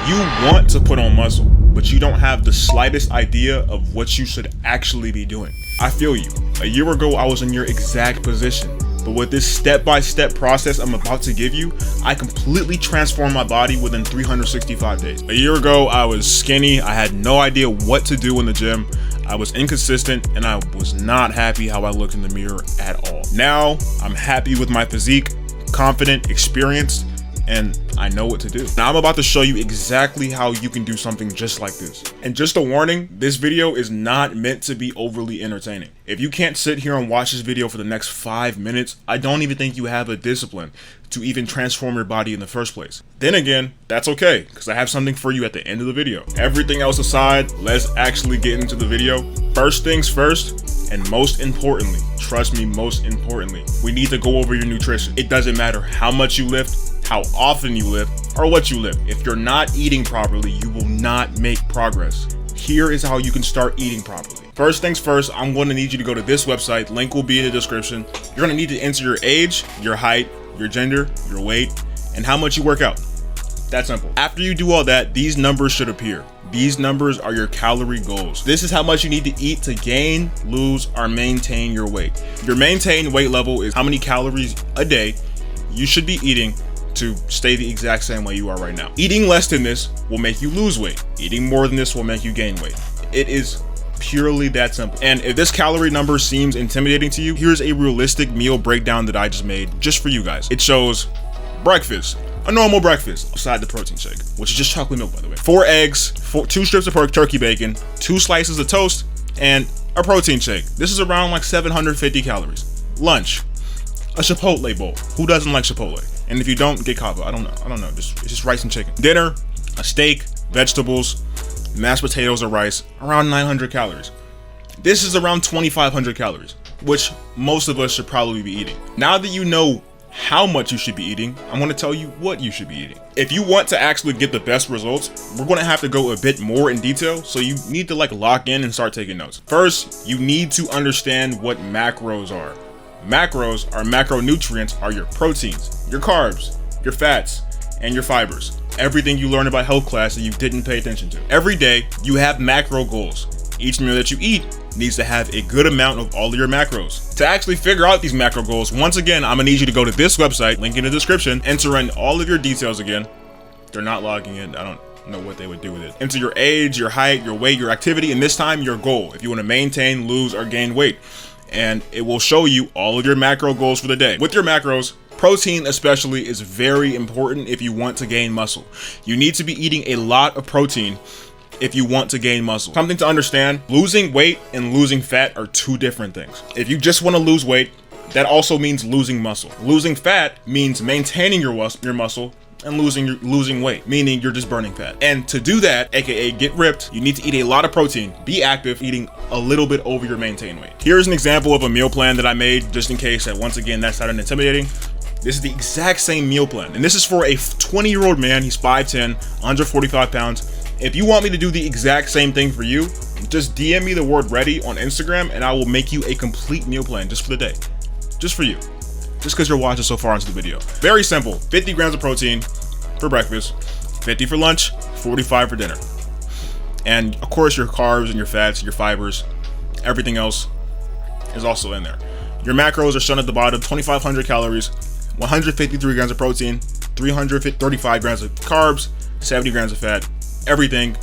You want to put on muscle, but you don't have the slightest idea of what you should actually be doing. I feel you. A year ago, I was in your exact position. But with this step-by-step process I'm about to give you, I completely transformed my body within 365 days. A year ago, I was skinny. I had no idea what to do in the gym. I was inconsistent and I was not happy how I looked in the mirror at all. Now, I'm happy with my physique, confident, experienced, and I know what to do. Now I'm about to show you exactly how you can do something just like this. And just a warning, this video is not meant to be overly entertaining. If you can't sit here and watch this video for the next 5 minutes, I don't even think you have a discipline to even transform your body in the first place. Then again, that's okay, because I have something for you at the end of the video. Everything else aside, let's actually get into the video. First things first, and most importantly, trust me, most importantly, we need to go over your nutrition. It doesn't matter how much you lift, how often you lift, or what you lift. If you're not eating properly, you will not make progress. Here is how you can start eating properly. First things first, I'm going to need you to go to this website. Link will be in the description. You're going to need to enter your age, your height, your gender, your weight, and how much you work out. That's simple. After you do all that, these numbers should appear. These numbers are your calorie goals. This is how much you need to eat to gain, lose, or maintain your weight. Your maintained weight level is how many calories a day you should be eating to stay the exact same way you are right now. Eating less than this will make you lose weight. Eating more than this will make you gain weight. It is purely that simple. And if this calorie number seems intimidating to you, here's a realistic meal breakdown that I just made just for you guys. It shows breakfast, a normal breakfast, aside the protein shake, which is just chocolate milk, by the way. 4 eggs, 2 strips of turkey bacon, 2 slices of toast, and a protein shake. This is around like 750 calories. Lunch, a Chipotle bowl. Who doesn't like Chipotle? And if you don't, get kava. I don't know. It's just rice and chicken. Dinner, a steak, vegetables, mashed potatoes or rice, around 900 calories. This is around 2,500 calories, which most of us should probably be eating. Now that you know how much you should be eating, I'm going to tell you what you should be eating. If you want to actually get the best results, we're going to have to go a bit more in detail, so you need to lock in and start taking notes. First, you need to understand what macros are. Macros, or macronutrients, are your proteins, your carbs, your fats, and your fibers. Everything you learned about health class that you didn't pay attention to. Every day, you have macro goals. Each meal that you eat needs to have a good amount of all of your macros. To actually figure out these macro goals, once again, I'm gonna need you to go to this website, link in the description, enter in all of your details again. They're not logging in. I don't know what they would do with it. Enter your age, your height, your weight, your activity, and this time your goal, if you want to maintain, lose, or gain weight. And it will show you all of your macro goals for the day. With your macros, protein especially is very important if you want to gain muscle. You need to be eating a lot of protein if you want to gain muscle. Something to understand, losing weight and losing fat are 2 different things. If you just want to lose weight, that also means losing muscle. Losing fat means maintaining your muscle and losing weight, meaning you're just burning fat. And to do that, aka get ripped, you need to eat a lot of protein, be active, eating a little bit over your maintained weight. Here's an example of a meal plan that I made, just in case that once again that sounded intimidating. This is the exact same meal plan, and this is for a 20-year-old man. He's 5'10", 145 pounds. If you want me to do the exact same thing for you, just DM me the word ready on Instagram and I will make you a complete meal plan just for the day, just for you. Just because you're watching so far into the video. Very simple. 50 grams of protein for breakfast, 50 for lunch, 45 for dinner. And of course your carbs and your fats, your fibers, everything else is also in there. Your macros are shown at the bottom: 2,500 calories, 153 grams of protein, 335 grams of carbs, 70 grams of fat, everything.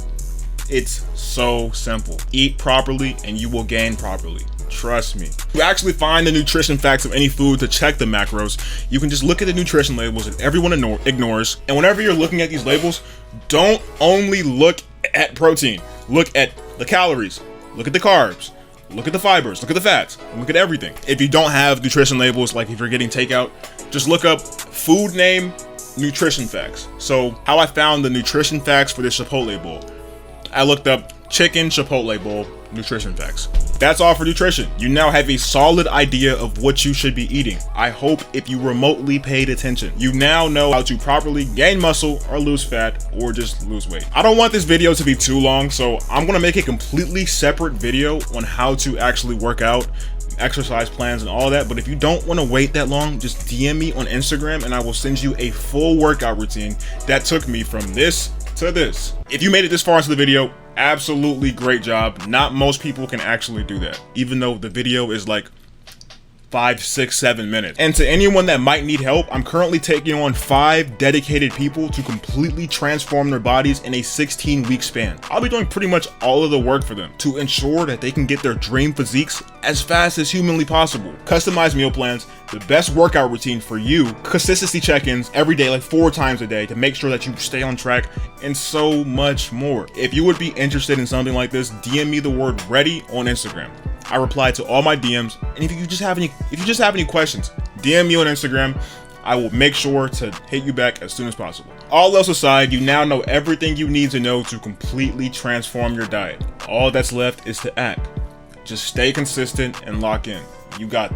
It's so simple. Eat properly and you will gain properly. Trust me. To actually find the nutrition facts of any food to check the macros, you can just look at the nutrition labels that everyone ignores. And whenever you're looking at these labels, don't only look at protein. Look at the calories, look at the carbs, look at the fibers, look at the fats, and look at everything. If you don't have nutrition labels, like if you're getting takeout, just look up food name nutrition facts. So how I found the nutrition facts for this Chipotle bowl, I looked up chicken Chipotle bowl nutrition facts. That's all for nutrition. You now have a solid idea of what you should be eating. I hope if you remotely paid attention, you now know how to properly gain muscle or lose fat or just lose weight. I don't want this video to be too long, so I'm gonna make a completely separate video on how to actually work out, exercise plans and all that. But if you don't want to wait that long, just DM me on Instagram and I will send you a full workout routine that took me from this to this. If you made it this far into the video, absolutely great job. Not most people can actually do that, even though the video is like 5, 6, 7 minutes. And to anyone that might need help, I'm currently taking on 5 dedicated people to completely transform their bodies in a 16-week span. I'll be doing pretty much all of the work for them to ensure that they can get their dream physiques as fast as humanly possible. Customized meal plans, the best workout routine for you, consistency check-ins every day, like 4 times a day to make sure that you stay on track, and so much more. If you would be interested in something like this, DM me the word ready on Instagram. I reply to all my DMs, and if you just have any questions, DM me on Instagram. I will make sure to hit you back as soon as possible. All else aside, you now know everything you need to know to completely transform your diet. All that's left is to act. Just stay consistent and lock in. You got this.